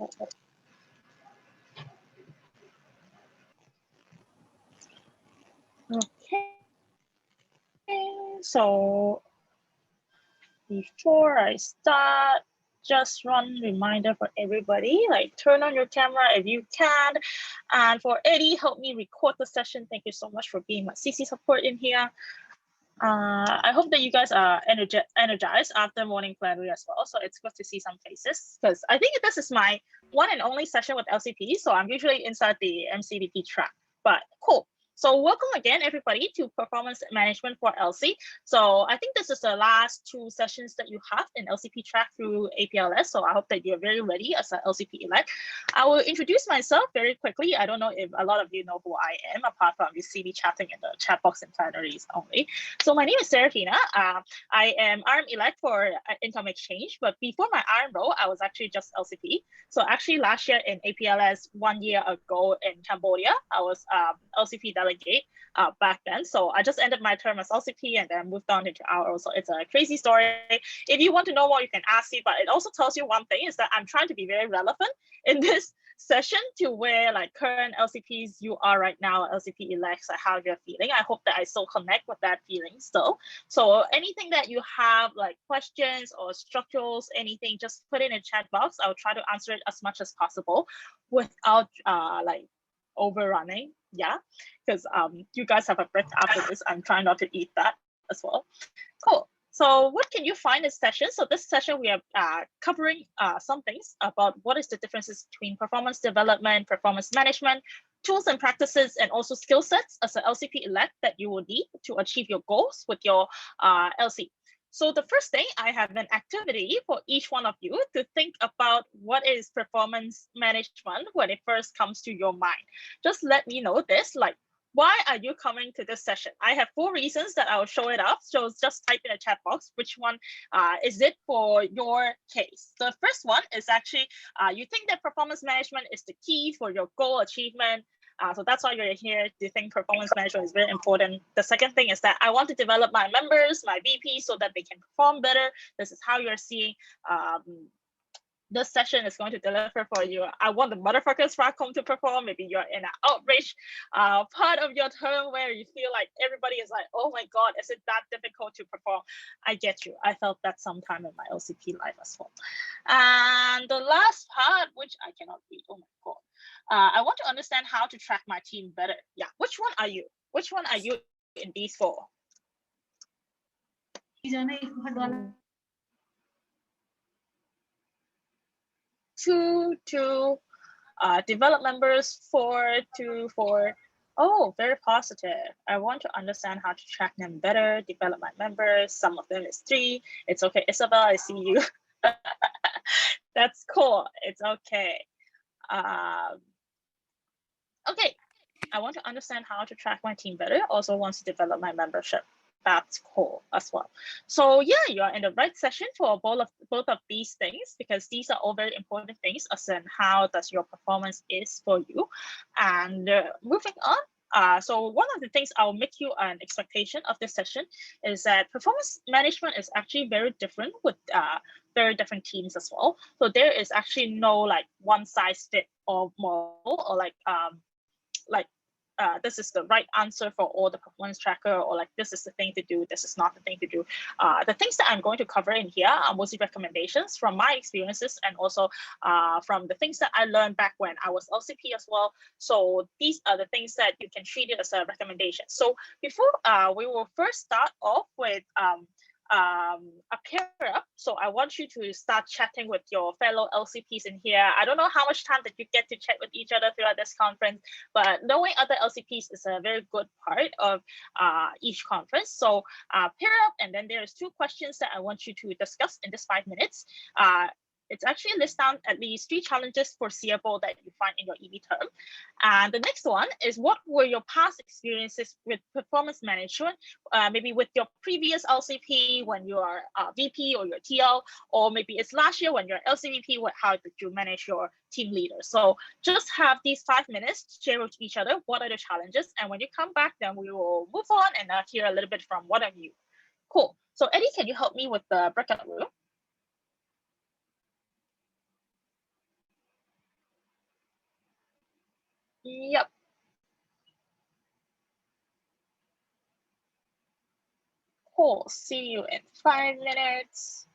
Okay, so before I start, just one reminder for everybody, like turn on your camera if you can. And for Eddie, help me record the session. Thank you so much for being my CC support in here. I hope that you guys are energized after morning plenary as well. So it's good to see some faces because I think this is my one and only session with LCP. So I'm usually inside the MCDP track, but cool. So welcome again, everybody, to Performance Management for LC. So I think this is the last 2 sessions that you have in LCP track through APLS. So I hope that you're very ready as an LCP elect. I will introduce myself very quickly. I don't know if a lot of you know who I am, apart from you see me chatting in the chat box and plenaries only. So my name is Serafina. I am RM elect for Income Exchange, but before my RM role, I was actually just LCP. So actually last year in APLS, 1 year ago in Cambodia, I was LCP delegate back then. So I just ended my term as LCP and then moved on into our. So it's a crazy story. If you want to know more, you can ask me, but it also tells you one thing is that I'm trying to be very relevant in this session to where like current LCPs you are right now, LCP elects, like how you're feeling. I hope that I still connect with that feeling still. So anything that you have like questions or structurals, anything, just put it in the chat box. I'll try to answer it as much as possible without like overrunning. Yeah, because you guys have a break after this. I'm trying not to eat that as well. Cool. So what can you find in this session? So this session we are covering some things about what is the differences between performance development, performance management, tools and practices, and also skill sets as an LCP elect that you will need to achieve your goals with your LC. So the first thing, I have an activity for each one of you to think about what is performance management when it first comes to your mind. Just let me know this, like, why are you coming to this session? I have 4 reasons that I'll show it up. So just type in a chat box, which one is it for your case? The first one is actually, you think that performance management is the key for your goal achievement. So that's why you're here. Do you think performance management is very important? The second thing is that I want to develop my members, my VP, so that they can perform better. This is how you're seeing this session is going to deliver for you. I want the motherfuckers back home to perform. Maybe you're in an outrage part of your term where you feel like everybody is like, oh my God, is it that difficult to perform? I get you. I felt that sometime in my LCP life as well. And the last part, which I cannot read, oh my God. I want to understand how to track my team better. Yeah, which one are you? Which one are you in these 4? Two, develop members, 4, 2, 4. Oh, very positive. I want to understand how to track them better, develop my members. Some of them is 3. It's okay. Isabel, I see you. That's cool. It's okay. Okay, I want to understand how to track my team better. Also wants to develop my membership. That's cool as well. So yeah, you are in the right session for both of these things, because these are all very important things as in how does your performance is for you. And moving on, so one of the things I'll make you an expectation of this session is that performance management is actually very different with very different teams as well. So there is actually no like one size fit all model or like this is the right answer for all the performance tracker, or like this is the thing to do, this is not the thing to do. The things that I'm going to cover in here are mostly recommendations from my experiences and also from the things that I learned back when I was LCP as well. So these are the things that you can treat it as a recommendation. So before we will first start off with a pair up. So I want you to start chatting with your fellow LCPs in here. I don't know how much time that you get to chat with each other throughout this conference, but knowing other LCPs is a very good part of each conference. So pair up, and then there's 2 questions that I want you to discuss in this 5 minutes. It's actually list down at least 3 challenges foreseeable that you find in your EV term. And the next one is, what were your past experiences with performance management, maybe with your previous LCP when you are VP or your TL, or maybe it's last year when you're LCVP, how did you manage your team leader? So just have these 5 minutes to share with each other what are the challenges. And when you come back, then we will move on and hear a little bit from one of you. Cool. So Eddie, can you help me with the breakout room? Yep. Cool. See you in 5 minutes.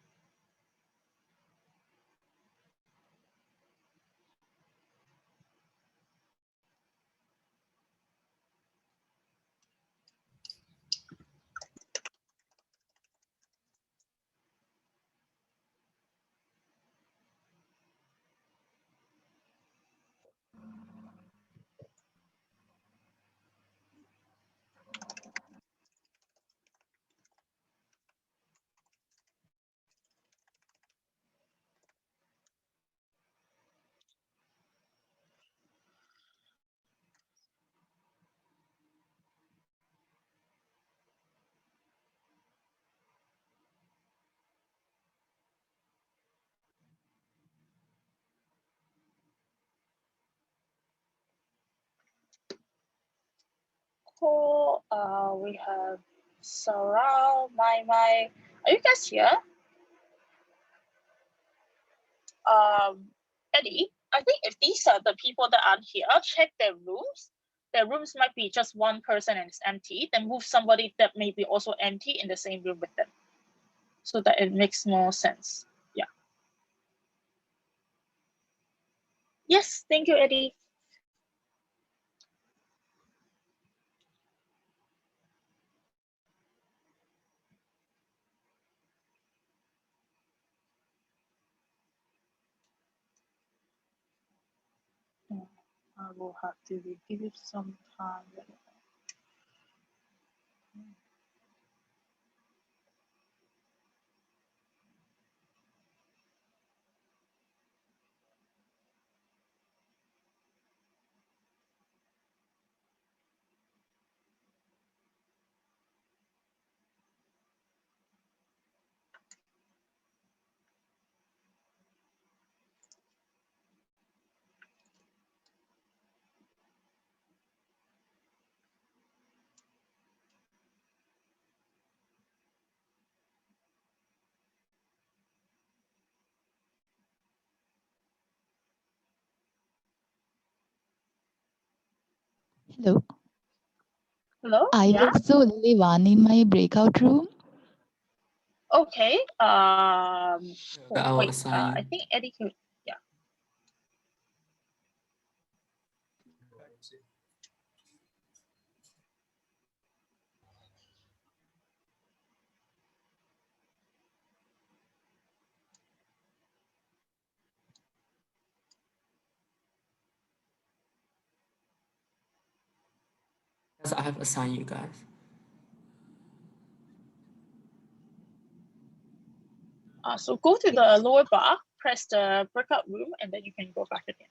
Cool. We have Sarah, Mai. Are you guys here? Eddie, I think if these are the people that aren't here, check their rooms. Their rooms might be just one person and it's empty. Then move somebody that may be also empty in the same room with them, so that it makes more sense. Yeah. Yes, thank you, Eddie. I will have to give you some time. Hello. Hello? I Yeah? was the only one in my breakout room. Okay. I will Wait, assign I you. think Eddie could, yeah. Yes, I have assigned you guys. So go to the lower bar, press the breakout room, and then you can go back again.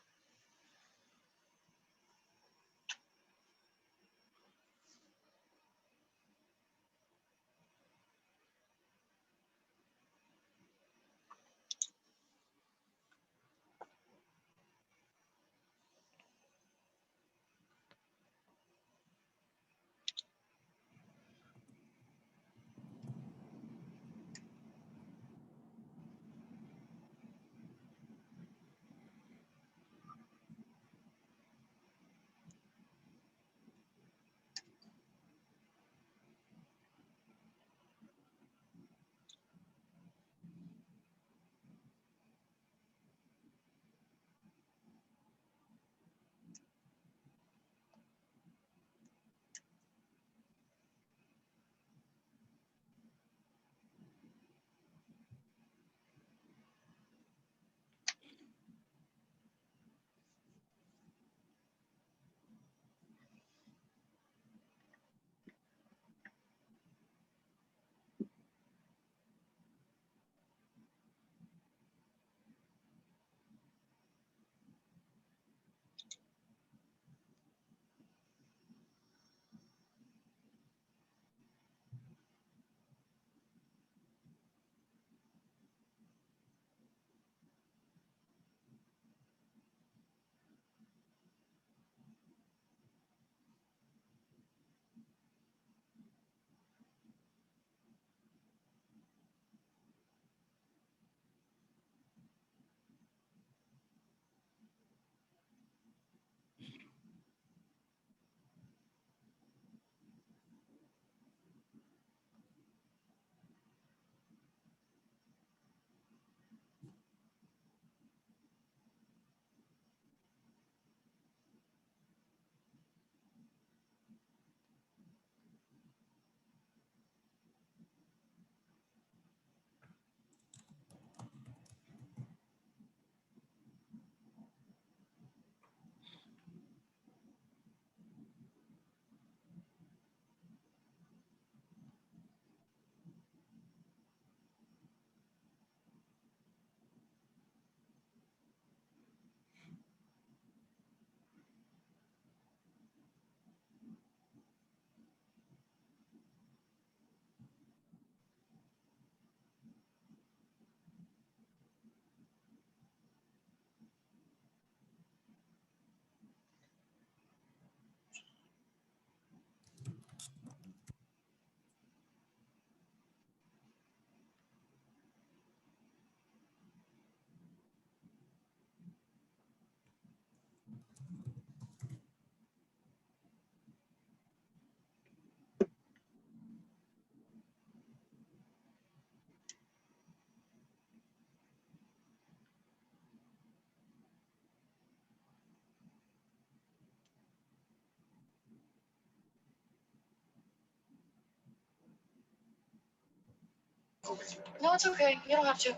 go with you. No, it's okay. You don't have to.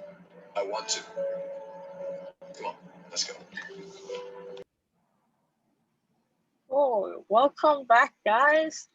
I want to. Come on, let's go. Oh, welcome back, guys.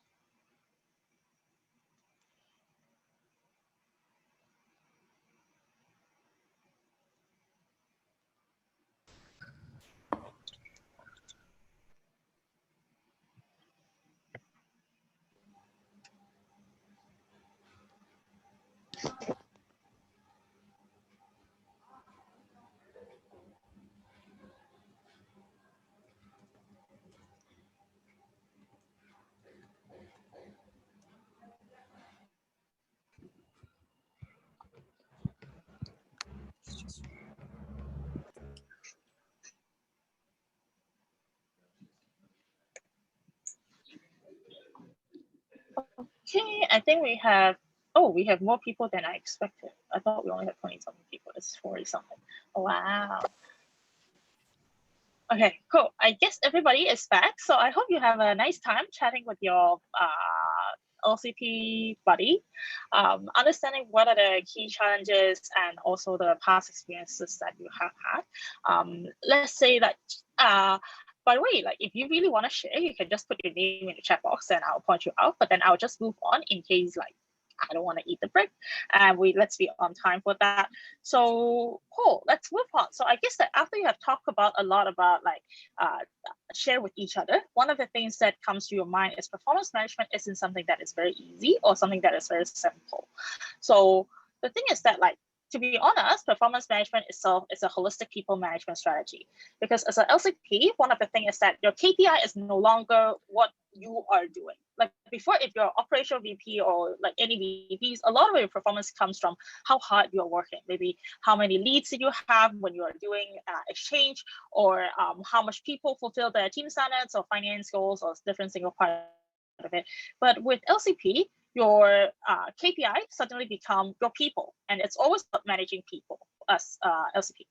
Okay, I think we have more people than I expected. I thought we only had 20-something people. It's 40-something. Wow. Okay, cool. I guess everybody is back. So I hope you have a nice time chatting with your LCP buddy, understanding what are the key challenges and also the past experiences that you have had. Let's say that, by the way, like if you really want to share, you can just put your name in the chat box and I'll point you out, but then I'll just move on in case like I don't want to eat the break, and let's be on time for that. So cool, let's move on. So I guess that after you have talked about a lot about like share with each other, one of the things that comes to your mind is performance management isn't something that is very easy or something that is very simple. So the thing is that like, to be honest, performance management itself is a holistic people management strategy. Because as an LCP, one of the things is that your KPI is no longer what you are doing. Like before, if you're operational VP or like any VPs, a lot of your performance comes from how hard you're working. Maybe how many leads did you have when you are doing exchange, or how much people fulfill their team standards or finance goals or different single part of it. But with LCP, your KPI suddenly become your people, and it's always about managing people as LCP.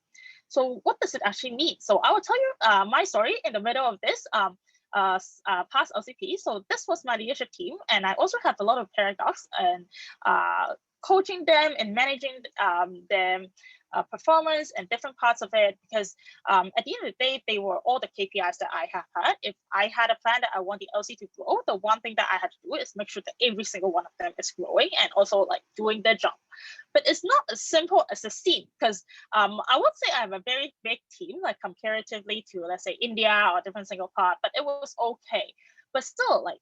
So what does it actually mean? So I will tell you my story in the middle of this past LCP. So this was my leadership team, and I also have a lot of paradox and coaching them and managing them performance and different parts of it, because at the end of the day, they were all the KPIs that I have had. If I had a plan that I want the LC to grow, the one thing that I had to do is make sure that every single one of them is growing and also like doing their job. But it's not as simple as it seems, because I would say I have a very big team, like comparatively to, let's say, India or different single part, but it was okay. But still, like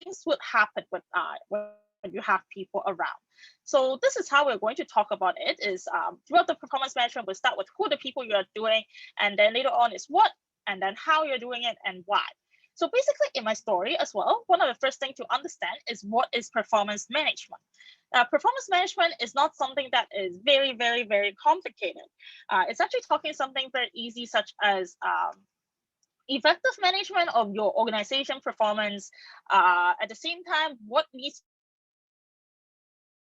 things would happen with when you have people around. So this is how we're going to talk about it. Is throughout the performance management, we'll start with who the people you are doing, and then later on is what, and then how you're doing it and why. So basically in my story as well, one of the first things to understand is what is performance management. Performance management is not something that is very, very, very complicated. It's actually talking something very easy, such as effective management of your organization performance. At the same time, what needs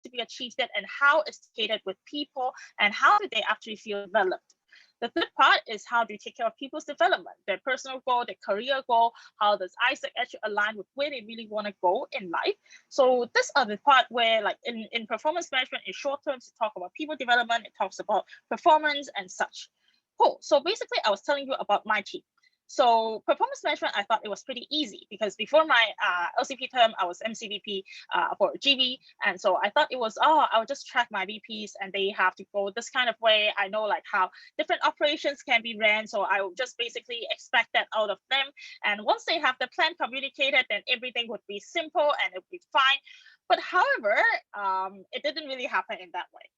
to be achieved and how it's catered with people and how do they actually feel developed. The third part is how do you take care of people's development, their personal goal, their career goal, how does ISAC actually align with where they really want to go in life. So this are the part where like in performance management, in short terms, it talks about people development, it talks about performance and such. Cool. So basically I was telling you about my team. So performance management, I thought it was pretty easy because before my LCP term, I was MCVP for GB. And so I thought it was, I would just track my VPs and they have to go this kind of way. I know like how different operations can be ran. So I would just basically expect that out of them. And once they have the plan communicated, then everything would be simple and it would be fine. But however, it didn't really happen in that way.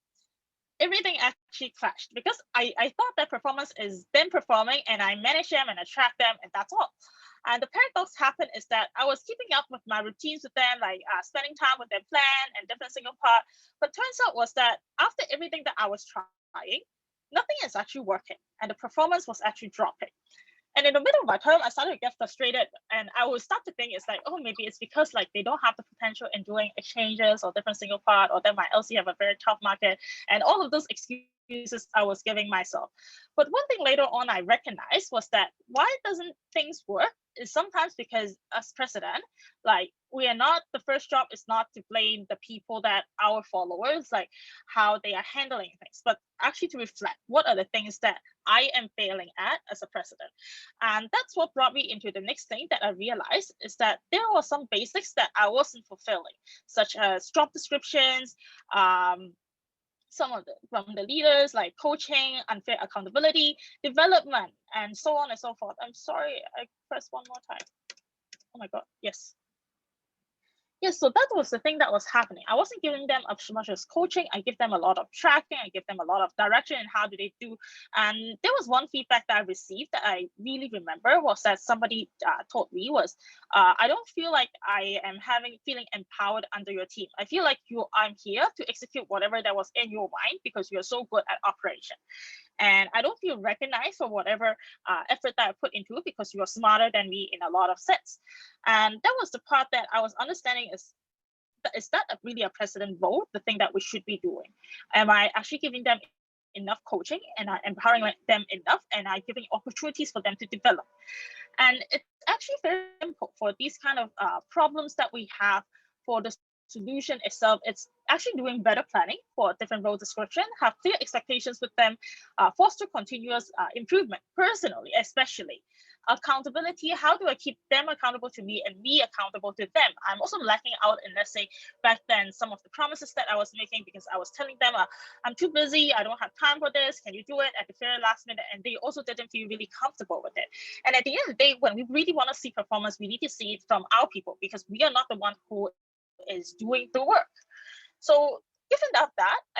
Everything actually clashed because I thought that performance is them performing and I manage them and I track them and that's all. And the paradox happened is that I was keeping up with my routines with them, like spending time with their plan and different single part. But turns out was that after everything that I was trying, nothing is actually working and the performance was actually dropping. And in the middle of my term, I started to get frustrated and I would start to think it's like, oh, maybe it's because like they don't have the potential in doing exchanges or different single part, or that my LC have a very tough market, and all of those excuses I was giving myself. But one thing later on I recognized was that why doesn't things work is sometimes because as president, like we are not, the first job is not to blame the people that our followers, like how they are handling things, but actually to reflect what are the things that I am failing at as a president. And that's what brought me into the next thing that I realized is that there were some basics that I wasn't fulfilling, such as job descriptions, some of from the leaders, like coaching, unfair accountability, development, and so on and so forth. I'm sorry, I pressed one more time. Oh my God, yes. Yes, so that was the thing that was happening. I wasn't giving them as much as coaching. I give them a lot of tracking. I give them a lot of direction and how do they do. And there was one feedback that I received that I really remember was that somebody told me was, I don't feel like I am feeling empowered under your team. I feel like I'm here to execute whatever that was in your mind because you're so good at operation. And I don't feel recognized for whatever effort that I put into it because you are smarter than me in a lot of sets. And that was the part that I was understanding is that really a president role, the thing that we should be doing? Am I actually giving them enough coaching and empowering them enough and I giving opportunities for them to develop? And it's actually very simple for these kind of problems that we have. For the solution itself, it's actually doing better planning for different role description, have clear expectations with them, foster continuous improvement personally, especially accountability. How do I keep them accountable to me and me accountable to them? I'm also lacking out in, let's say, back then, some of the promises that I was making because I was telling them, I'm too busy, I don't have time for this, can you do it at the very last minute? And they also didn't feel really comfortable with it. And at the end of the day, when we really want to see performance, we need to see it from our people because we are not the one who is doing the work. So given that,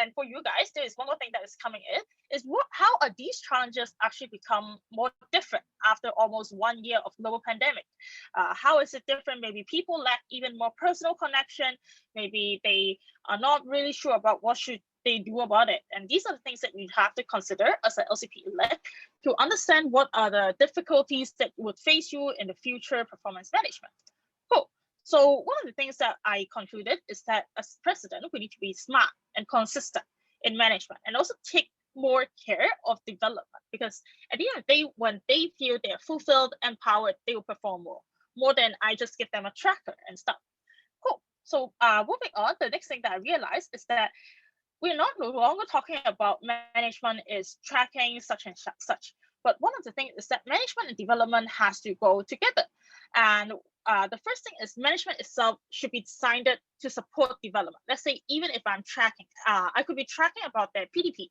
and for you guys, there is one more thing that is coming in, is how are these challenges actually become more different after almost 1 year of global pandemic? How is it different? Maybe people lack even more personal connection. Maybe they are not really sure about what should they do about it. And these are the things that you have to consider as an LCP elect to understand what are the difficulties that would face you in the future performance management. Cool. So one of the things that I concluded is that as president, we need to be smart and consistent in management and also take more care of development because at the end of the day, when they feel they're fulfilled, empowered, they will perform more than I just give them a tracker and stuff. Cool. So moving on, the next thing that I realized is that we're no longer talking about management is tracking such and such. But one of the things is that management and development has to go together. And the first thing is management itself should be designed to support development. Let's say, even if I'm tracking, I could be tracking about their PDP.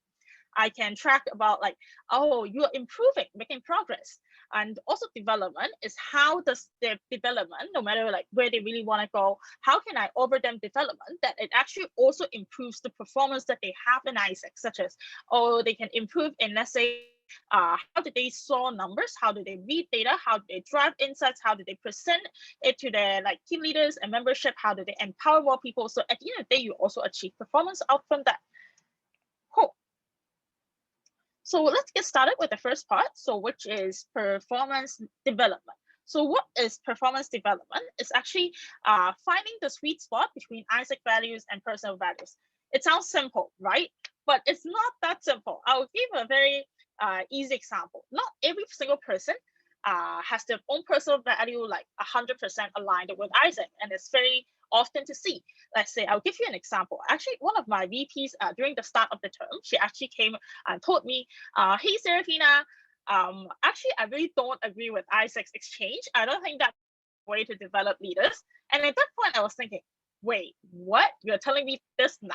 I can track about like, oh, you're improving, making progress. And also development is how does their development, no matter like where they really want to go, how can I offer them development that it actually also improves the performance that they have in ISAC, such as, oh, they can improve in, let's say, how do they saw numbers, how do they read data, how do they drive insights, how do they present it to their like team leaders and membership, how do they empower more people? So at the end of the day, you also achieve performance out from that. Cool. So let's get started with the first part, so which is performance development. So what is performance development? It's actually finding the sweet spot between ISAC values and personal values. It sounds simple, right? But it's not that simple. I'll give a very easy example. Not every single person has their own personal value like 100% aligned with ISAC, and it's very often to see. Let's say, I'll give you an example. Actually, one of my VPs during the start of the term, she actually came and told me, hey, Serafina, actually, I really don't agree with ISAC's exchange. I don't think that's a way to develop leaders. And at that point, I was thinking, wait, what? You're telling me this now?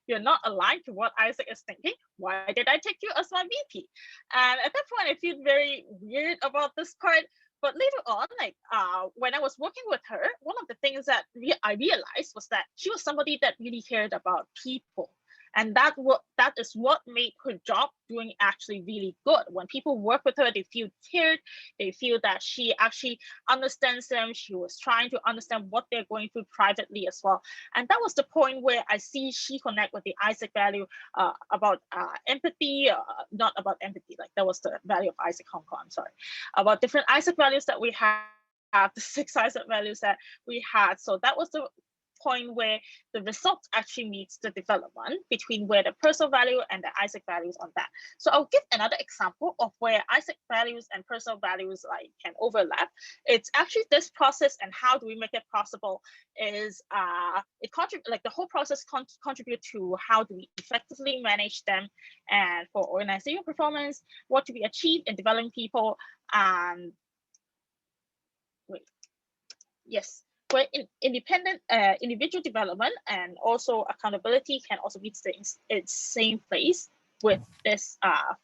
You're not aligned to what ISAC is thinking? Why did I take you as my VP? And at that point, I feel very weird about this part. But later on, like when I was working with her, one of the things that I realized was that she was somebody that really cared about people. And that is what made her job doing actually really good. When people work with her, they feel cared. They feel that she actually understands them. She was trying to understand what they're going through privately as well. And that was the point where I see she connect with the ISAC value about empathy, not about empathy, like that was the value of ISAC Hong Kong, I'm sorry, about different ISAC values that we have, the 6 ISAC values that we had. So that was the point where the result actually meets the development between where the personal value and the Isaac values on that. So I'll give another example of where Isaac values and personal values like can overlap. It's actually this process, and how do we make it possible is it contribute, like the whole process contribute to how do we effectively manage them, and for organizational performance, what to be achieved in developing people, and yes, where independent individual development and also accountability can also be its same place with this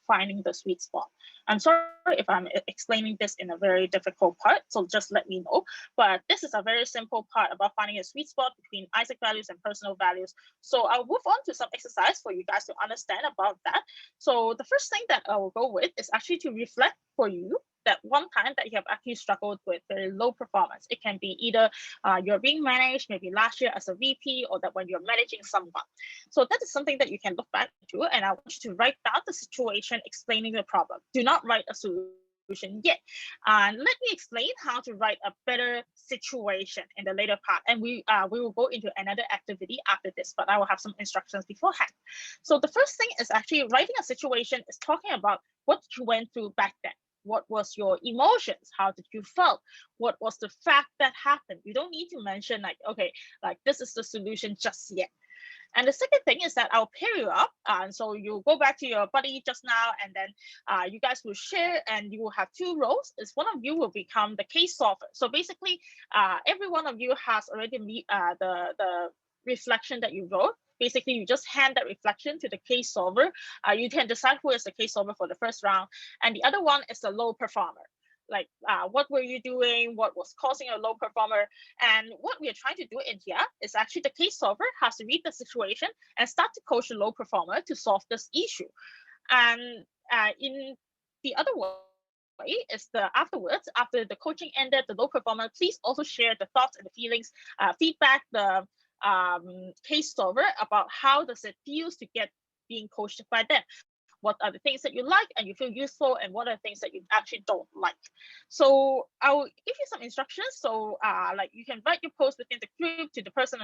finding the sweet spot. I'm sorry if I'm explaining this in a very difficult part, so just let me know. But this is a very simple part about finding a sweet spot between Isaac values and personal values. So I'll move on to some exercise for you guys to understand about that. So the first thing that I will go with is actually to reflect for you that one time that you have actually struggled with very low performance. It can be either you're being managed, maybe last year as a VP, or that when you're managing someone. So that is something that you can look back to, and I want you to write down the situation explaining the problem. Do not write a solution yet. And let me explain how to write a better situation in the later part. And we will go into another activity after this, but I will have some instructions beforehand. So the first thing is actually writing a situation is talking about what you went through back then. What was your emotions? How did you felt? What was the fact that happened? You don't need to mention like, okay, like this is the solution just yet. And the second thing is that I'll pair you up. And so you go back to your buddy just now, and then you guys will share, and you will have two roles. Is one of you will become the case solver. So basically, every one of you has already the reflection that you wrote. Basically, you just hand that reflection to the case solver. You can decide who is the case solver for the first round. And the other one is the low performer. Like what were you doing? What was causing a low performer? And what we are trying to do in here is actually the case solver has to read the situation and start to coach the low performer to solve this issue. And in the other way is the afterwards, after the coaching ended, the low performer, please also share the thoughts and the feelings, feedback the case solver about how does it feels to get being coached by them. What are the things that you like and you feel useful, and what are the things that you actually don't like? So I'll give you some instructions. So like you can write your post within the group to the person,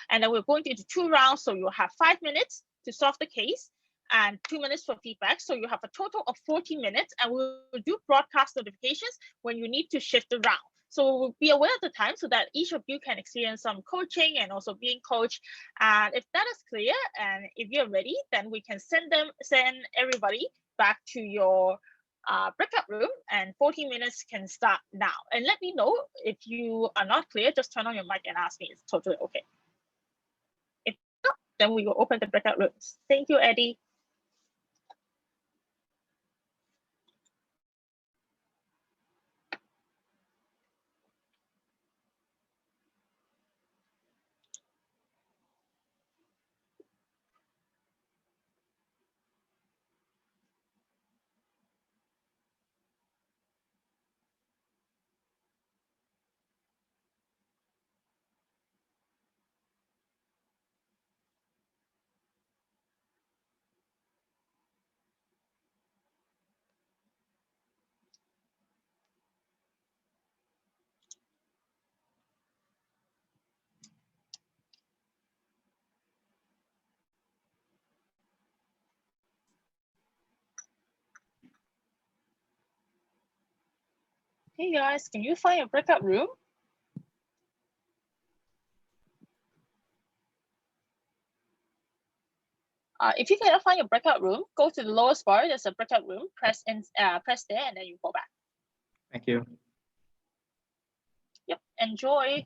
and then we're going into 2 rounds. So you'll have 5 minutes to solve the case and 2 minutes for feedback. So you have a total of 40 minutes, and we'll do broadcast notifications when you need to shift around. So be aware of the time so that each of you can experience some coaching and also being coached. And if that is clear, and if you're ready, then we can send everybody back to your breakout room, and 40 minutes can start now. And let me know if you are not clear, just turn on your mic and ask me. It's totally okay. If not, then we will open the breakout rooms. Thank you, Eddie. Hey guys, can you find a breakout room? If you cannot find your breakout room, go to the lowest bar. There's a breakout room. Press there, and then you go back. Thank you. Yep. Enjoy.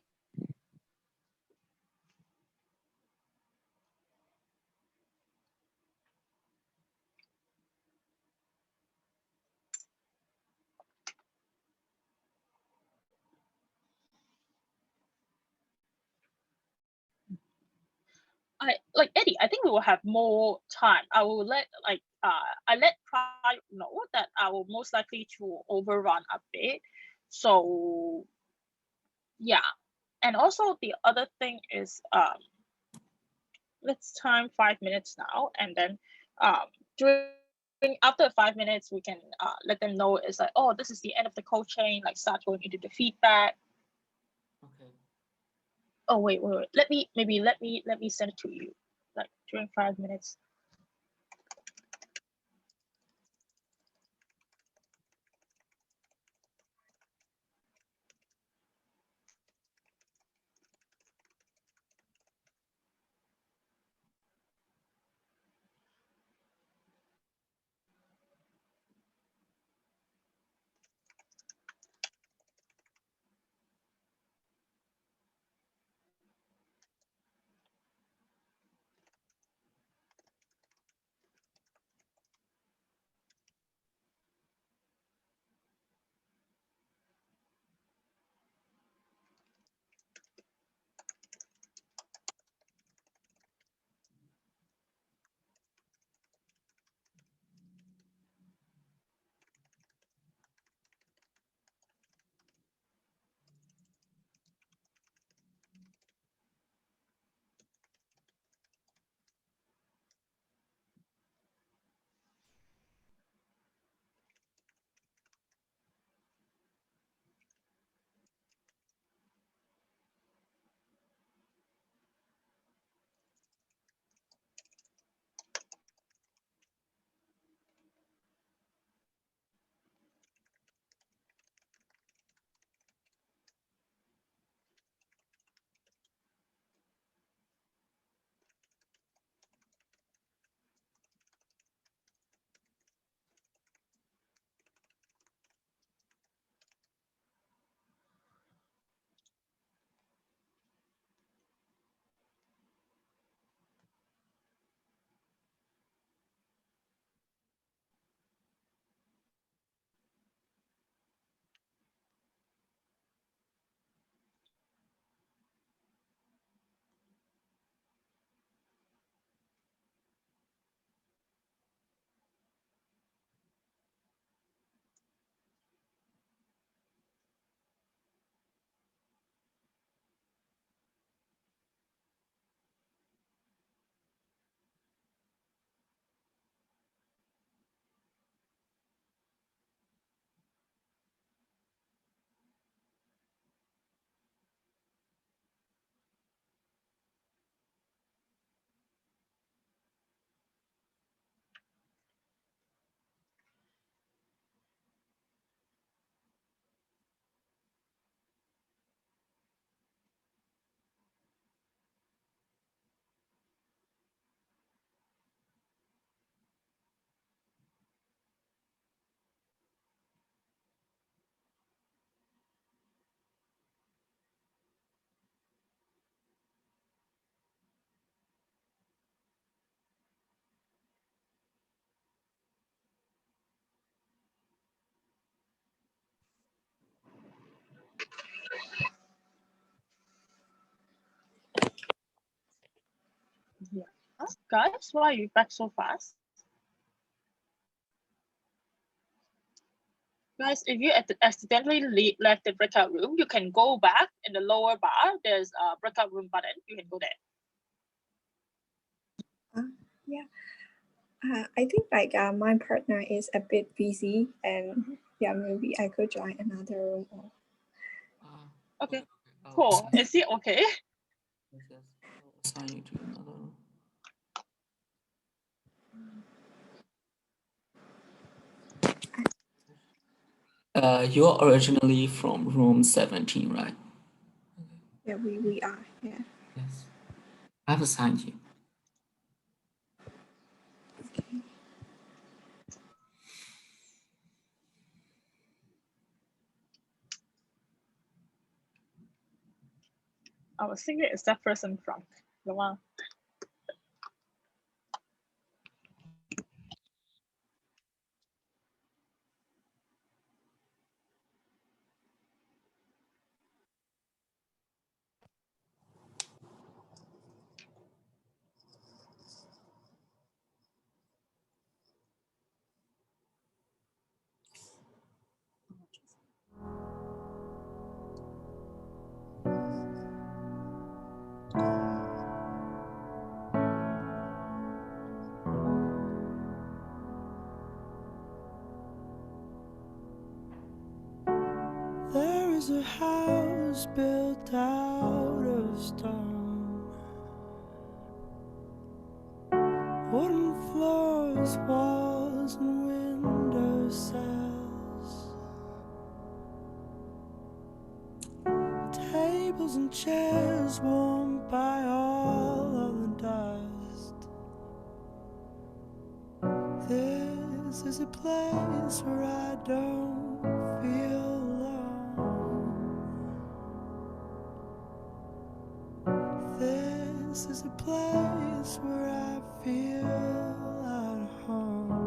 Like Eddie, I think we will have more time. I will let I let Pride know that I will most likely to overrun a bit. So yeah, and also the other thing is let's time 5 minutes now, and then during after 5 minutes we can let them know it's like, oh, this is the end of the coaching, like start going into the feedback. Okay. Oh, wait. Let me send it to you, like during 5 minutes. Yeah. Guys, why are you back so fast? Guys, if you accidentally left the breakout room, you can go back in the lower bar. There's a breakout room button. You can go there. Yeah. I think like my partner is a bit busy, and yeah, maybe I could join another room. Okay, I'll cool. assign- Is he okay? Yes, yes. I'll assign you to another room. You're originally from room 17, right? Yeah, we are. Yeah. Yes. I've assigned you. I was thinking it's that person from the one. There is a house built out of of stone. Wooden floors, walls, and window sills. Tables and chairs warmed by all of the dust. This is a place where I don't feel alone. This is a place where I feel at home.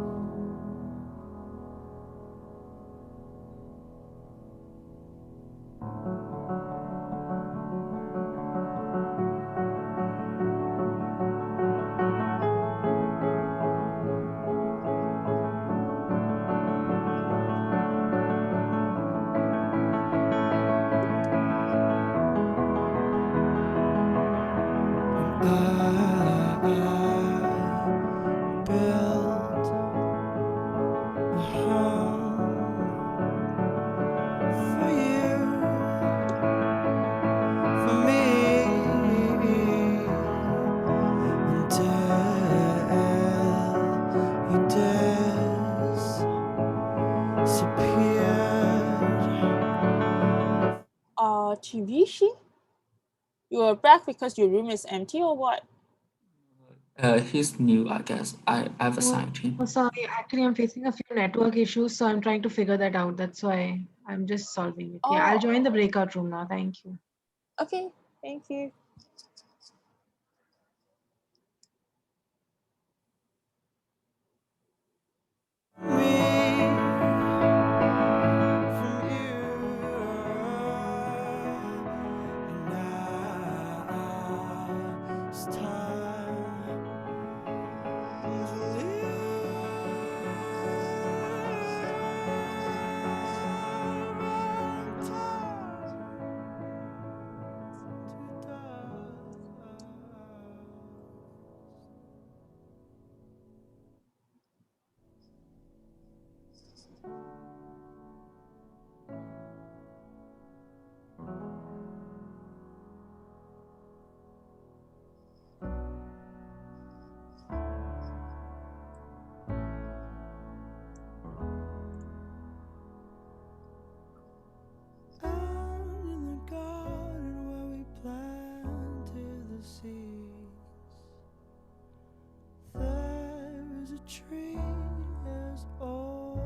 I built a home for you, for me, until you disappeared. Chibishi, you are back because your room is empty or what? He's new, I guess. I've assigned him. Oh, sorry, actually, I'm facing a few network issues, so I'm trying to figure that out. That's why I'm just solving it. Yeah, I'll join the breakout room now. Thank you. Okay, thank you. And in the garden where we planted the seeds, there is a tree as old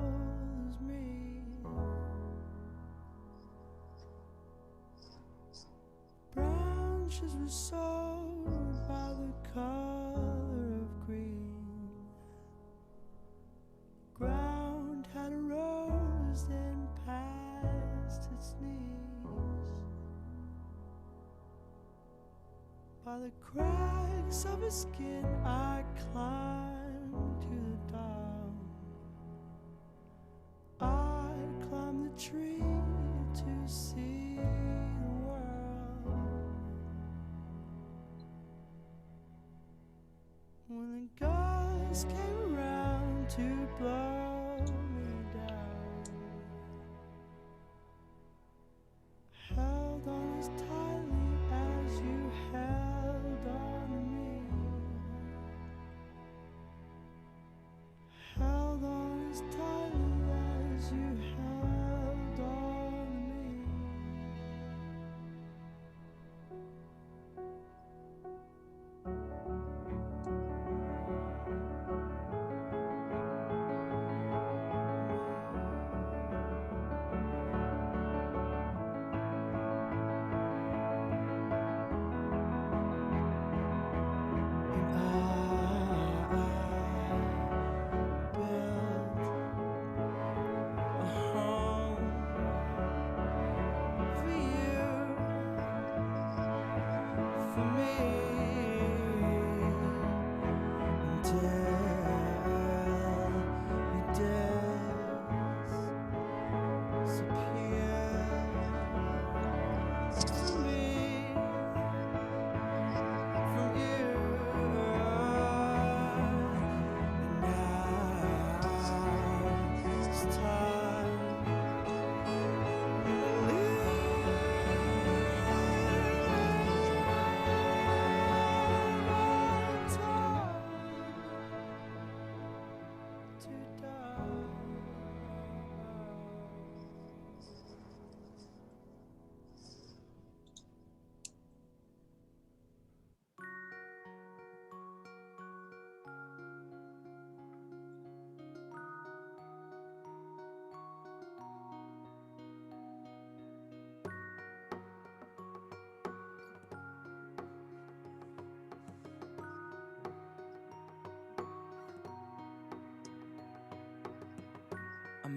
as me. Branches were sown by the color of green. Ground had rose then past its knees. By the cracks of his skin I climbed to the dawn. I climbed the tree to see the world. When the gust came around to blow me down, held on as tightly as you held on to me. Held on as tightly as you held on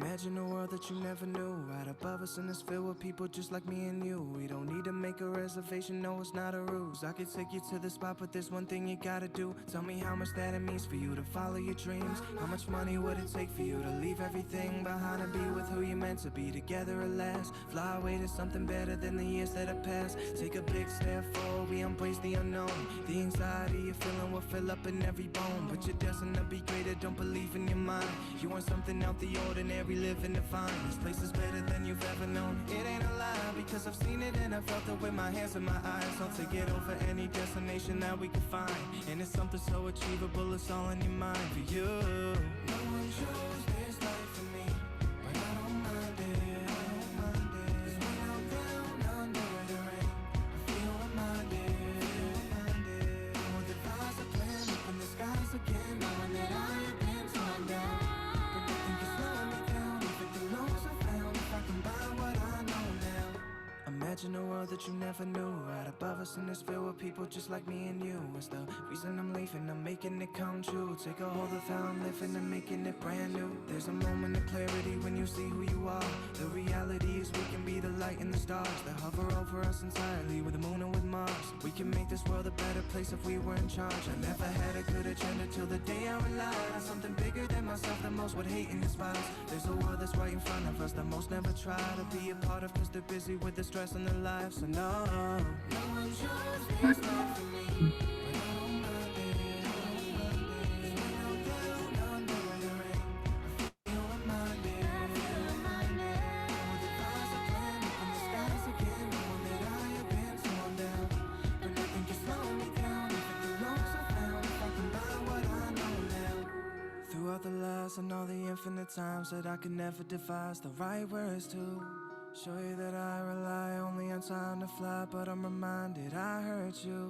Imagine a world that you never knew. Right above us and it's filled with people just like me and you. We don't need to make a reservation, no, it's not a ruse. I could take you to the spot, but there's one thing you gotta do. Tell me how much that it means for you to follow your dreams. How much money would it take for you to leave everything behind and be with who you're meant to be together at last? Fly away to something better than the years that have passed. Take a big step forward, we embrace the unknown. The anxiety you're feeling will fill up in every bone. But you're destined to be greater, don't believe in your mind. You want something out the ordinary, living divine. This place is better than you've ever known. It ain't a lie, because I've seen it and I felt it with my hands and my eyes. I'll take it over any destination that we can find. And it's something so achievable, it's all in your mind for you. No one chose this life for me, but I don't mind it. 'Cause when I'm down under the rain, I feel reminded. All the vibes are playing up in the skies again, knowing that I have been torn down. But nothing can slow me down, even the lows I found. If I can buy what I know now. Imagine a world that you never knew. Right above us and it's filled with people just like me and you. It's the reason I'm leaving, I'm making it come true. Take a hold of how I'm living and making it brand new. There's a moment of clarity when you see who you are. The reality is we can be the light and the stars that hover over us entirely, with the moon and with Mars. We can make this world a better place if we were in charge. I never had a good agenda till the day I relied on something bigger than myself that most would hate and despise. There's a world that's right in front of us that most never try to be a part of, 'cause they're busy with the stress in their lives. So no one chose this life for me, but I don't mind it. 'Cause when I'm down under the rain, I feel reminded. All the vibes are playing up in the skies again, knowing that I have been torn down. But nothing can slow me down, even the lows I found. If I can buy what I know now. Throughout the lies and all the infinite times that I could never devise the right words to show you that I rely only on time to fly, but I'm reminded I hurt you.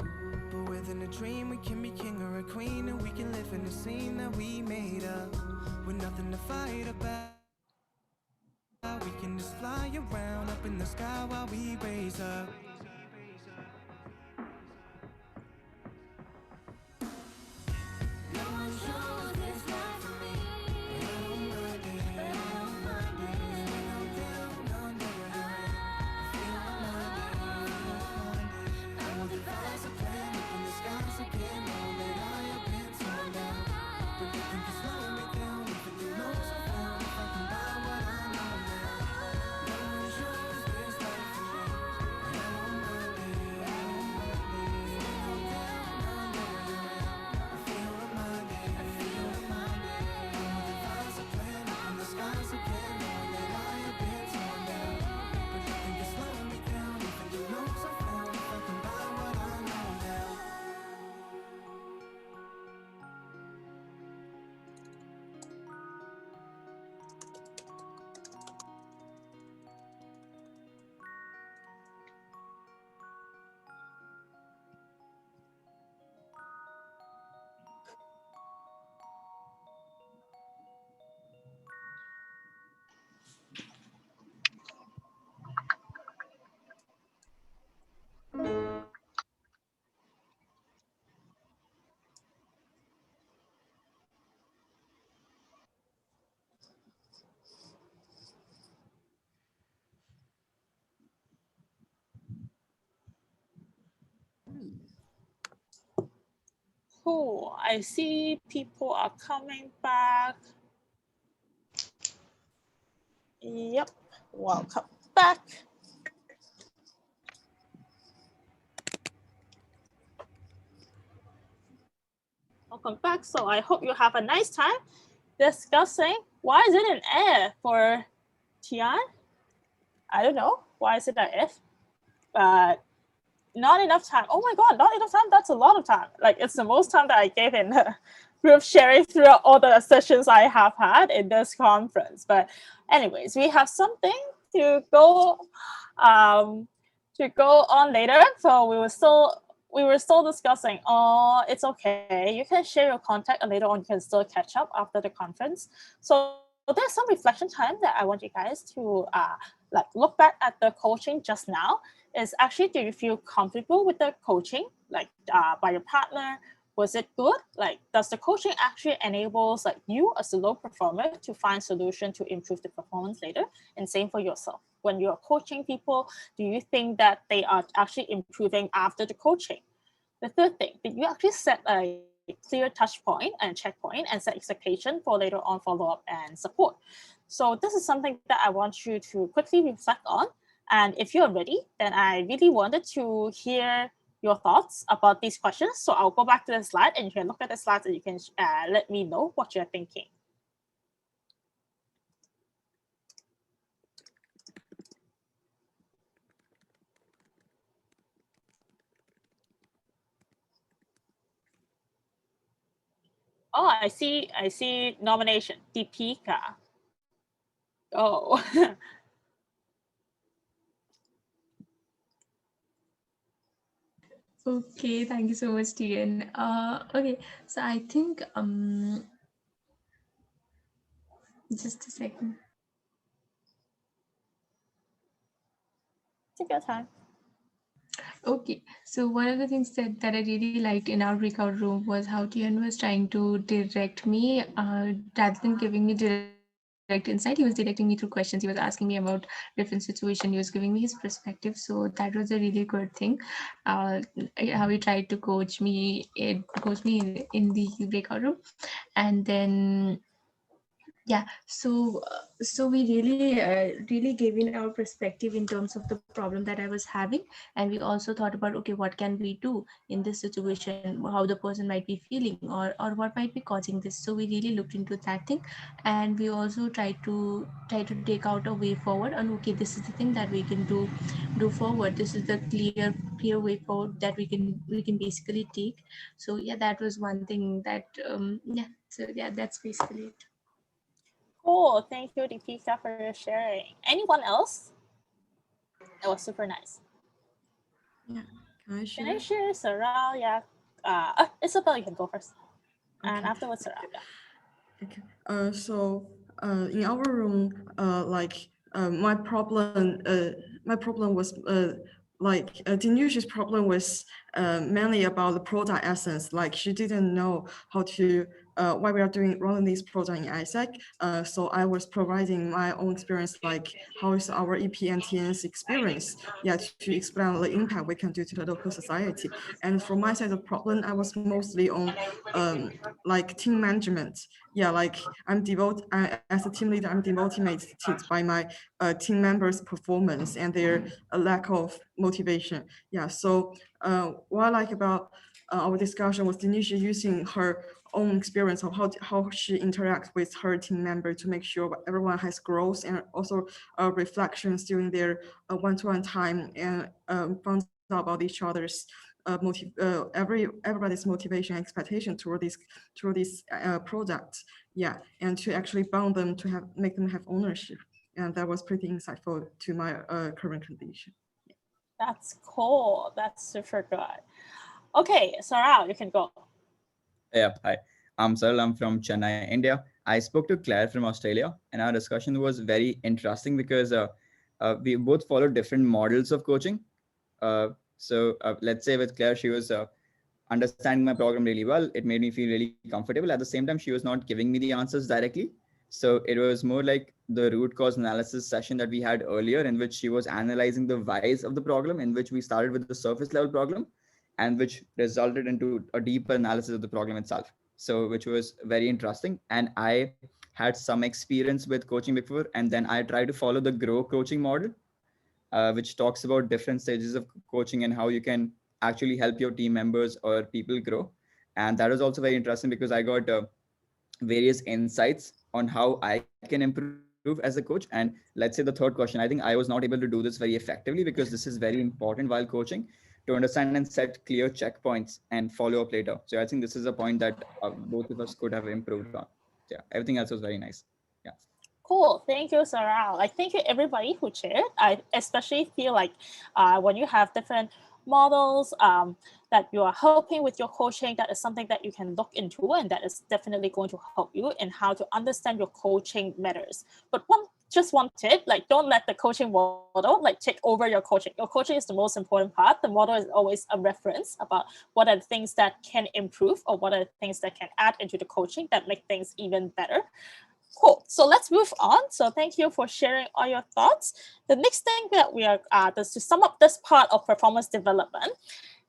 But within a dream we can be king or a queen, and we can live in the scene that we made up, with nothing to fight about. We can just fly around up in the sky while we raise up. No one chose this life for me, but I don't mind it. When I'm down under the rain, I feel reminded. All the vibes are playing up in the skies again, knowing that I have been torn down. But nothing can slow me down, even the lows I found. If I can buy what I know now. No one chose this life for me, but I don't mind it. When I'm down under the rain, I feel reminded. All the vibes are playing up in the skies again, knowing that I have been torn down. But nothing can slow me down, even the lows I found. If I can buy what I know now. Cool. I see people are coming back. Yep. Welcome back. Welcome back. So I hope you have a nice time discussing why is it an F for Tian? I don't know. Why is it an F? But not enough time. Oh my God, not enough time. That's a lot of time. Like it's the most time that I gave in group sharing throughout all the sessions I have had in this conference. But anyways, we have something to go on later. So we were still discussing. Oh, it's okay. You can share your contact, and later on you can still catch up after the conference. So there's some reflection time that I want you guys to like look back at the coaching just now. Is actually, do you feel comfortable with the coaching, like by your partner Was it good? Like, does the coaching actually enables like you as a low performer to find solution to improve the performance later? And same for yourself. When you're coaching people, do you think that they are actually improving after the coaching? The third thing, did you actually set a clear touch point and checkpoint and set expectation for later on follow-up and support? So this is something that I want you to quickly reflect on. And if you're ready, then I really wanted to hear your thoughts about these questions. So I'll go back to the slide and you can look at the slides and you can let me know what you're thinking. Oh, I see nomination, Deepika. Oh. Okay, thank you so much, Tian. Okay, so I think just a second. Take your time. Okay, so one of the things that I really liked in our breakout room was how Tian was trying to direct me, rather than giving me direct insight, he was directing me through questions. He was asking me about different situation. He was giving me his perspective. So that was a really good thing. Uh, how he tried to coach me in the breakout room, and then yeah, so we really gave in our perspective in terms of the problem that I was having, and we also thought about, okay, what can we do in this situation, how the person might be feeling, or what might be causing this. So we really looked into that thing, and we also try to take out a way forward on, okay, this is the thing that we can do forward. This is the clear way forward that we can basically take. So yeah, that was one thing that yeah, so yeah, that's basically it. Cool. Thank you, Deepika, for your sharing. Anyone else? That was super nice. Yeah, can I share? Can I share, Sarah? Yeah. Isabel, you can go first. Okay. And afterwards, Sarah. Yeah. Okay. So in our room, like my problem was like Dinush's problem was mainly about the product essence. Like she didn't know how to why we are running this project in ISAC. So I was providing my own experience, like how is our EP and TN's experience, yeah, to explain the impact we can do to the local society. And from my side of problem, I was mostly on like team management. Yeah, like as a team leader, I'm demotivated by my team members' performance and their lack of motivation. Yeah, so what I like about our discussion was Denisha using her own experience of how she interacts with her team member to make sure everyone has growth, and also reflections during their one-to-one time, and found out about each other's everybody's motivation and expectation toward this product. Yeah, and to actually bound them to make them have ownership. And that was pretty insightful to my current condition. That's cool. That's super good. Okay, Sarah, you can go. Yeah, hi. I'm Sarah. I'm from Chennai, India. I spoke to Claire from Australia, and our discussion was very interesting because we both follow different models of coaching. So let's say with Claire, she was understanding my program really well. It made me feel really comfortable. At the same time, she was not giving me the answers directly. So it was more like the root cause analysis session that we had earlier, in which she was analyzing the whys of the problem, in which we started with the surface level problem, and which resulted into a deeper analysis of the problem itself. So which was very interesting. And I had some experience with coaching before, and then I tried to follow the grow coaching model, which talks about different stages of coaching and how you can actually help your team members or people grow. And that was also very interesting because I got various insights on how I can improve as a coach. And let's say the third question, I think I was not able to do this very effectively, because this is very important while coaching, to understand and set clear checkpoints and follow up later. So I think this is a point that both of us could have improved on. Yeah, everything else was very nice. Yeah. Cool. Thank you, Sarah. Like, thank you everybody who shared. I especially feel like when you have different models that you are helping with your coaching, that is something that you can look into, and that is definitely going to help you in how to understand your coaching matters. But one just one tip, like don't let the coaching model like take over your coaching. Your coaching is the most important part. The model is always a reference about what are the things that can improve or what are the things that can add into the coaching that make things even better. Cool. So let's move on. So thank you for sharing all your thoughts. The next thing that we are to sum up this part of performance development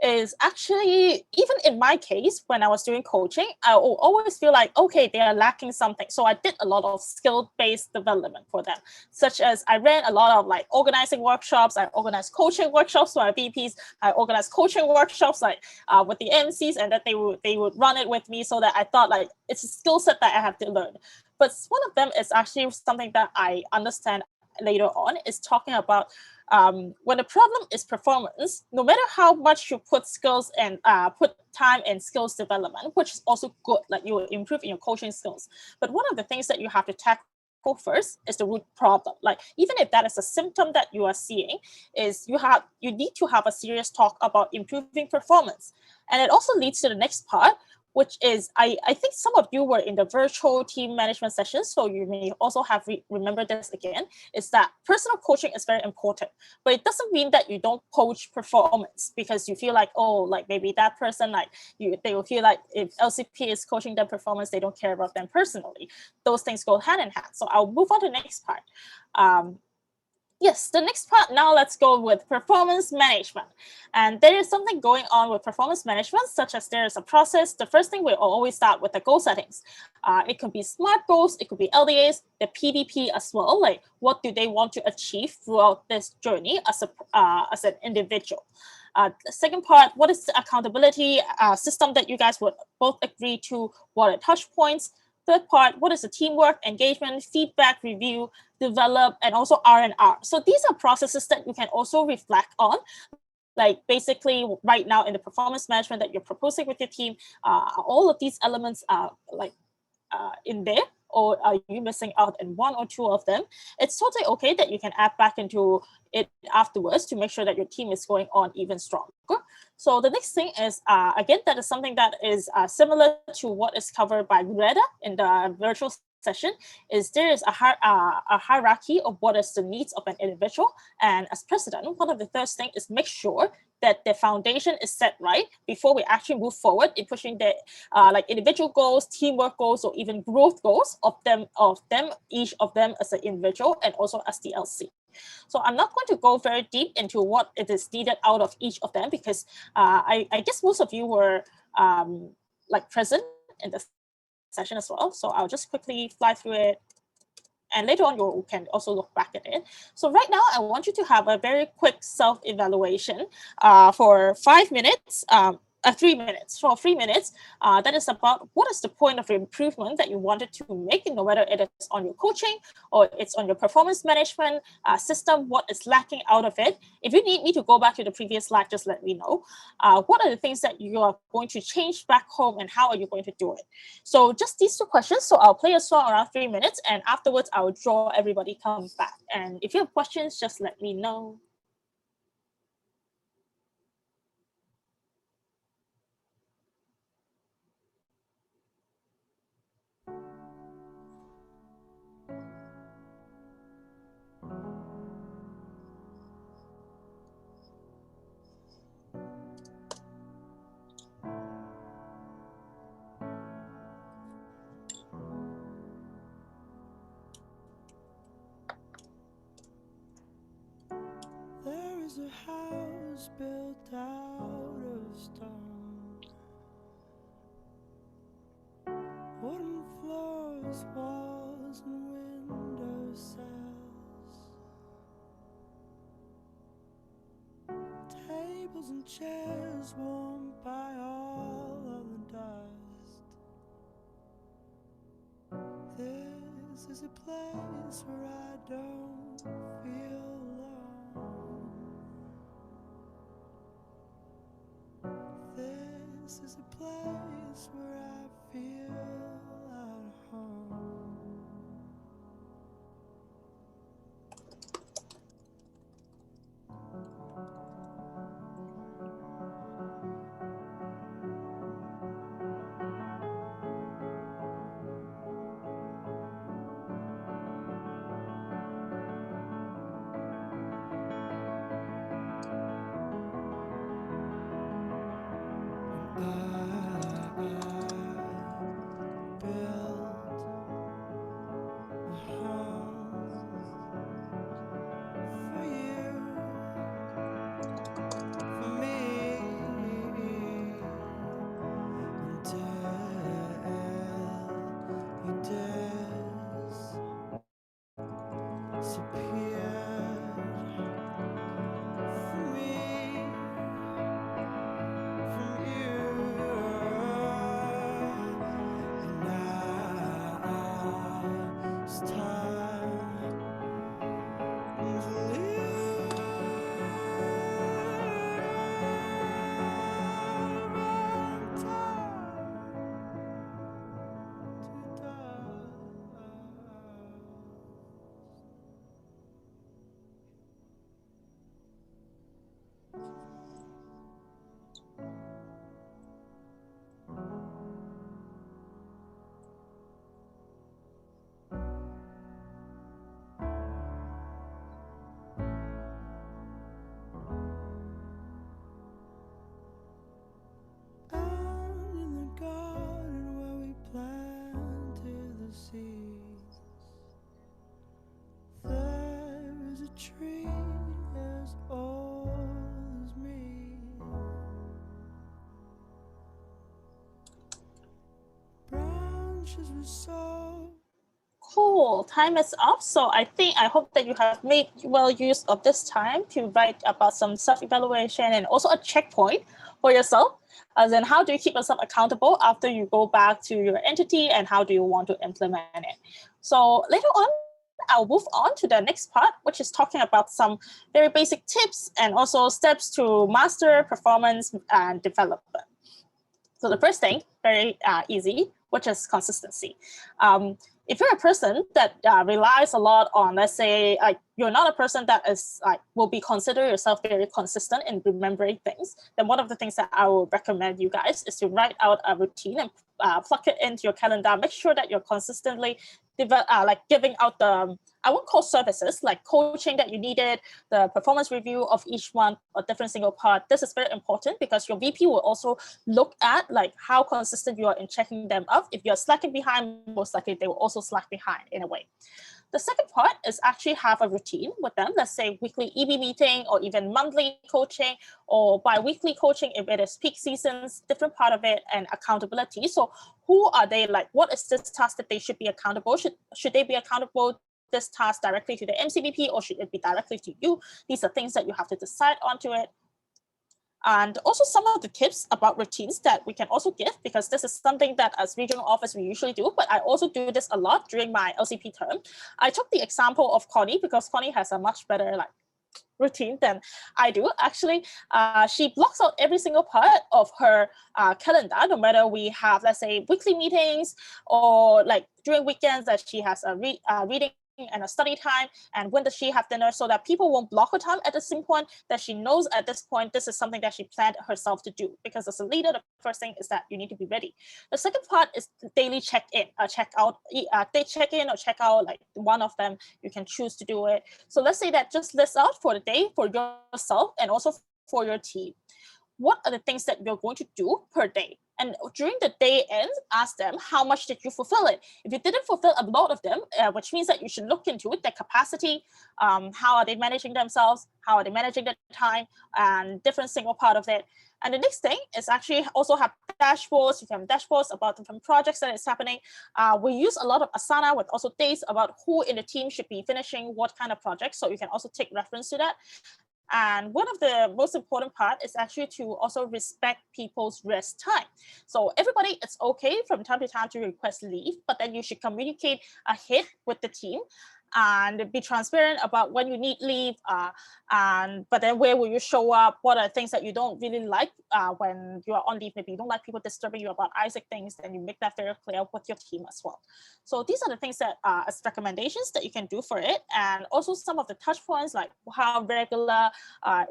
is actually, even in my case, when I was doing coaching, I will always feel like, okay, they are lacking something. So I did a lot of skill-based development for them, such as I ran a lot of like organizing workshops. I organized coaching workshops for my VPs. I organized coaching workshops like with the MCs, and that they would run it with me, so that I thought like it's a skill set that I have to learn. But one of them is actually something that I understand later on, is talking about when the problem is performance, no matter how much you put skills and put time in skills development, which is also good, like you will improve in your coaching skills. But one of the things that you have to tackle first is the root problem. Like even if that is a symptom that you are seeing, is you need to have a serious talk about improving performance. And it also leads to the next part, which is I think some of you were in the virtual team management sessions, so you may also have remembered this again, is that personal coaching is very important, but it doesn't mean that you don't coach performance because you feel like, oh, like maybe that person, like they will feel like if LCP is coaching their performance, they don't care about them personally. Those things go hand in hand. So I'll move on to the next part. Yes, the next part, now let's go with performance management. And there is something going on with performance management, such as there is a process. The first thing, we always start with the goal settings. It could be SMART goals, it could be LDAs, the PDP as well, like what do they want to achieve throughout this journey as an individual. The second part, what is the accountability system that you guys would both agree to? What are touch points? Third part, what is the teamwork, engagement, feedback, review, develop, and also R&R. So these are processes that you can also reflect on. Like basically right now in the performance management that you're proposing with your team, all of these elements are like in there, or are you missing out in one or two of them? It's totally okay that you can add back into it afterwards to make sure that your team is going on even stronger. So the next thing is, again, that is something that is similar to what is covered by Greta in the virtual session, is there is a hierarchy of what is the needs of an individual. And as president, one of the first things is make sure that the foundation is set right before we actually move forward in pushing the like individual goals, teamwork goals, or even growth goals of them, each of them as an individual and also as the LC. So I'm not going to go very deep into what it is needed out of each of them, because I guess most of you were like present in the session as well. So I'll just quickly fly through it, and later on you can also look back at it. So right now I want you to have a very quick self-evaluation for 5 minutes. 3 minutes, for 3 minutes, that is about what is the point of improvement that you wanted to make, no whether it is on your coaching or it's on your performance management system, what is lacking out of it. If you need me to go back to the previous slide, just let me know. What are the things that you are going to change back home, and how are you going to do it? So just these two questions. So I'll play a song around 3 minutes, and afterwards I'll draw everybody come back. And if you have questions, just let me know. There is a house built out of stone, wooden floors, walls, and window sills, tables and chairs warmed by all of the dust. This is a place where I don't feel alone. This is a place where I feel at home. issues resolved. Cool, time is up. So I hope that you have made well use of this time to write about some self-evaluation and also a checkpoint for yourself. As in, how do you keep yourself accountable after you go back to your entity, and how do you want to implement it? So later on, I'll move on to the next part, which is talking about some very basic tips and also steps to master performance and development. So the first thing, very easy, which is consistency. If you're a person that relies a lot on, let's say, you're not a person that is will be consider yourself very consistent in remembering things, then one of the things that I will recommend you guys is to write out a routine and plug it into your calendar. Make sure that you're consistently giving out the, I won't call services, like coaching that you needed, the performance review of each month or different single part. This is very important because your VP will also look at like how consistent you are in checking them up. If you're slacking behind, most likely they will also slack behind in a way. The second part is actually have a routine with them. Let's say weekly EB meeting or even monthly coaching or bi-weekly coaching if it is peak seasons, different part of it, and accountability. So who are they, like what is this task that they should be accountable? Should they be accountable this task directly to the MCVP or should it be directly to you? These are things that you have to decide onto it. And also some of the tips about routines that we can also give, because this is something that as regional office we usually do, but I also do this a lot during my LCP term. I took the example of Connie because Connie has a much better routine than I do. Actually, she blocks out every single part of her calendar, no matter we have, let's say, weekly meetings or like during weekends that she has a reading and a study time, and when does she have dinner, so that people won't block her time at the same point, that she knows at this point this is something that she planned herself to do. Because as a leader, the first thing is that you need to be ready. The second part is daily check-in, check-out. They check in or check out, like one of them, you can choose to do it. So let's say that just list out for the day for yourself and also for your team. What are the things that you're going to do per day? And during the day end, ask them, how much did you fulfill it? If you didn't fulfill a lot of them, which means that you should look into it, their capacity, how are they managing themselves, how are they managing their time, and different single part of it. And the next thing is actually also have dashboards. You can have dashboards about different projects that is happening. We use a lot of Asana with also dates about who in the team should be finishing what kind of projects. So you can also take reference to that. And one of the most important part is actually to also respect people's rest time. So everybody, it's okay from time to time to request leave, but then you should communicate ahead with the team and be transparent about when you need leave, but then where will you show up? What are things that you don't really like when you are on leave? Maybe you don't like people disturbing you about Isaac things, then you make that very clear with your team as well. So these are the things that as recommendations that you can do for it. And also some of the touch points, like how regular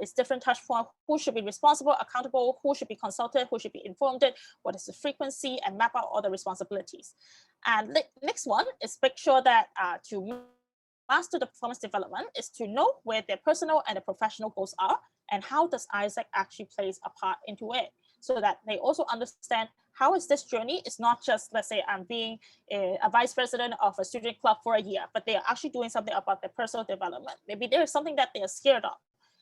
is different touch point, who should be responsible, accountable, who should be consulted, who should be informed, what is the frequency, and map out all the responsibilities. And next one is make sure that to master the performance development is to know where their personal and the professional goals are and how does Isaac actually plays a part into it, so that they also understand how is this journey. It's not just, let's say, I'm being a vice president of a student club for a year, but they are actually doing something about their personal development. Maybe there is something that they are scared of.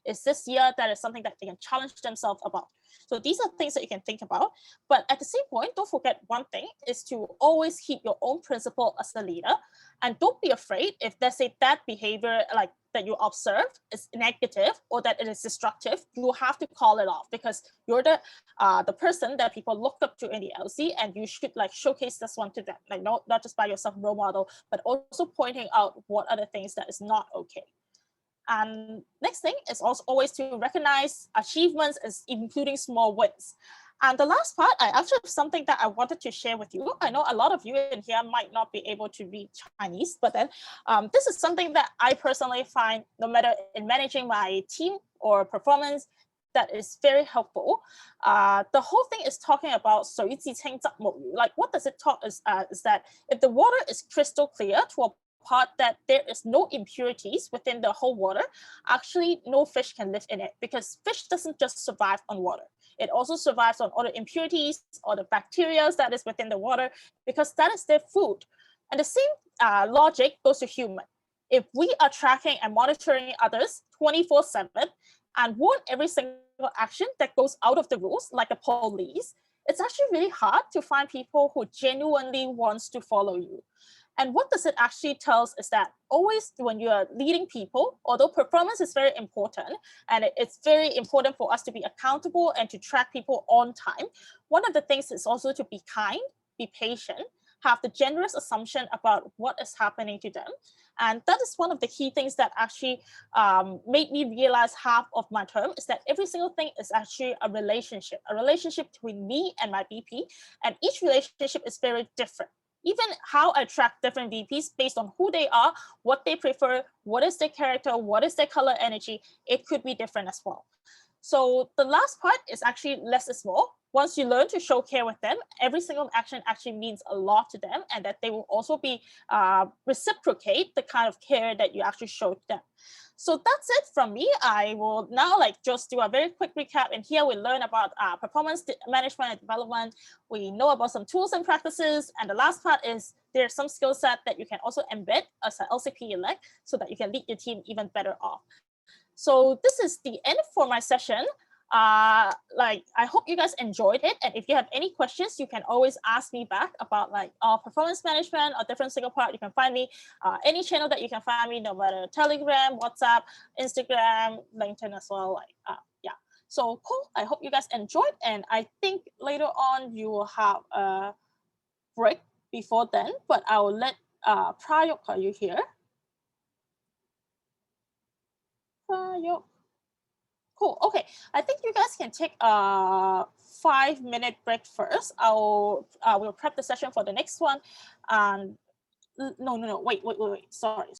Is this year that is something that they can challenge themselves about? So these are things that you can think about. But at the same point, don't forget one thing is to always keep your own principle as a leader. And don't be afraid if, let's say, that behavior like that you observed is negative or that it is destructive, you have to call it off, because you're the person that people look up to in the LC, and you should like showcase this one to them, like not just by yourself role model, but also pointing out what are the things that is not okay. And next thing is also always to recognize achievements, as including small wins. And the last part, I actually have something that I wanted to share with you. I know a lot of you in here might not be able to read Chinese, but then this is something that I personally find, no matter in managing my team or performance, that is very helpful. The whole thing is talking about 水至清則無魚. Like what does it talk is that if the water is crystal clear to a part that there is no impurities within the whole water, actually no fish can live in it, because fish doesn't just survive on water. It also survives on all the impurities or the bacteria that is within the water, because that is their food. And the same logic goes to human. If we are tracking and monitoring others 24/7 and want every single action that goes out of the rules, like a police, it's actually really hard to find people who genuinely wants to follow you. And what does it actually tell us is that always when you are leading people, although performance is very important, and it's very important for us to be accountable and to track people on time, one of the things is also to be kind, be patient, have the generous assumption about what is happening to them. And that is one of the key things that actually made me realize half of my term is that every single thing is actually a relationship between me and my VP. And each relationship is very different. Even how I track different VPs based on who they are, what they prefer, what is their character, what is their color energy, it could be different as well. So the last part is actually less is more. Once you learn to show care with them, every single action actually means a lot to them, and that they will also be reciprocate the kind of care that you actually show to them. So that's it from me. I will now just do a very quick recap, and here we learn about performance management and development. We know about some tools and practices, and the last part is there's some skill set that you can also embed as an LCP elect so that you can lead your team even better off. So this is the end for my session. I hope you guys enjoyed it. And if you have any questions, you can always ask me back about performance management or different single part. You can find me any channel that you can find me, no matter Telegram, WhatsApp, Instagram, LinkedIn as well. Yeah. So cool. I hope you guys enjoyed. And I think later on you will have a break before then, but I will let Prayok, are you here? Prayok. Cool. Okay. I think you guys can take a 5-minute break first. We'll prep the session for the next one. No. Wait. Sorry.